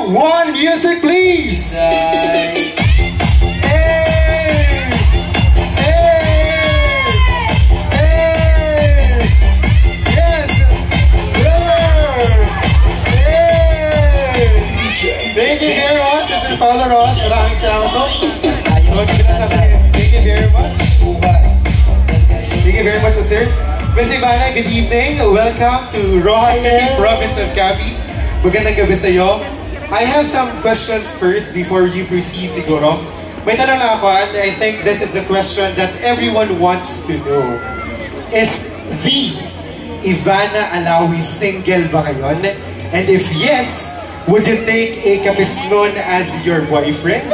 1, music please! Hey! Hey! Hey! Yes! Hey! Thank you very much, Mr. Paulo Ross. Maraming salamat po. Thank you very much. Thank you very much, sir. Ms. Ivana, good evening. Welcome to Rojas City, Province of Capiz. Magandang gabi sa iyo. I have some questions first before you proceed, siguro. May tanong na ako, and I think this is a question that everyone wants to know. Is the Ivana Alawi single ba ngayon? And if yes, would you take a Capisnon as your boyfriend?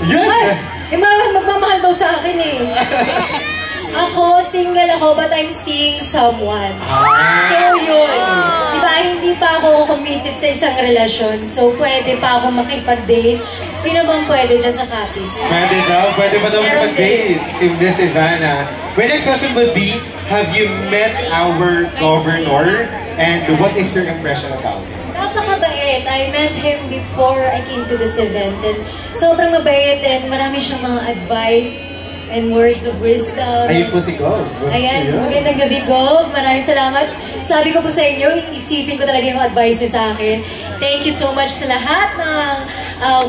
Yun! Ay, magmamahal daw sa akin eh. Ako, single ako, but I'm seeing someone. So yun, di ba, hindi pa ako committed sa isang relasyon. So pwede pa ako makipag-date. Sino bang pwede dyan sa Capiz? Pwede daw, pwede pa daw makipag-date si Miss Ivana. My next question would be, have you met our governor? And what is your impression about him? Napakabait. I met him before I came to this event. And sobrang mabait and marami siyang mga advice and words of wisdom. Ayun po si Gov. Ayan, magandang gabi, Gov. Maraming salamat. Sabi ko po sa inyo, iisipin ko talaga yung advice niyo sa akin. Thank you so much sa lahat ng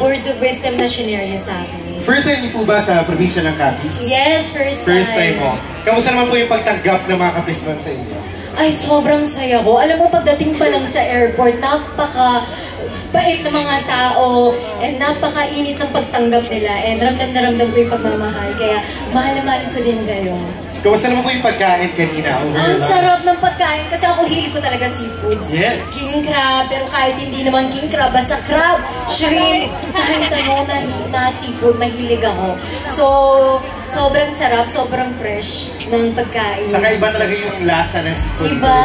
words of wisdom na shinare niyo sa akin. First time niyo po ba sa probinsya ng Capiz? Yes, first time. First time mo. Kamusta naman po yung pagtanggap ng mga Capisnon sa inyo? Ay, sobrang saya ko. Alam mo, pagdating pa lang sa airport, napaka-bait ng mga tao and napaka-init ng pagtanggap nila and ramdam na ramdam ko yung pagmamahal. Kaya mahal na mahal ko din kayo. Kamusta naman po yung pagkain kanina over your lunch? Ang sarap ng pagkain kasi ako hilig ko talaga seafoods. Yes. King crab, pero kahit hindi naman king crab, basta crab, shrimp, kahit ano na seafood, mahilig ako. So, sobrang sarap, sobrang fresh ng pagkain. Saka iba talaga yung lasa ng seafood. Iba.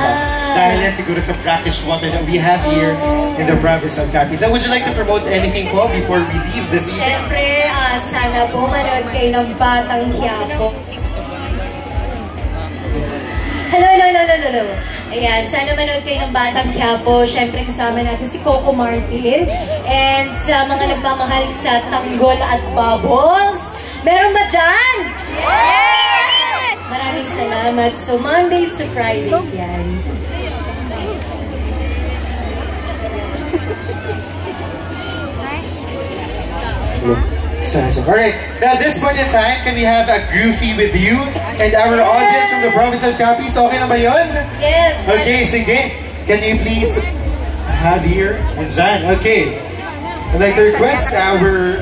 Dahil yan siguro sa brackish water that we have here in the province of Capiz. So, would you like to promote anything po before we leave this evening? Siyempre, sana po manood kayo ng Batang Quiapo. Hello. Ayan, sana manood kayo ng Batang Quiapo. Siyempre, kasama natin si Coco Martin. And sa mga nagmamahal sa Tanggol at Bubbles, meron ba dyan? Yes! Maraming salamat. So, Mondays to Fridays yan. Alright, now at this point in time, can we have a groovy with you and our audience from the province of Capiz? Okay na ba yun? Yes. Okay, sige. Can you please have here and Jan? Okay. I'd like to request our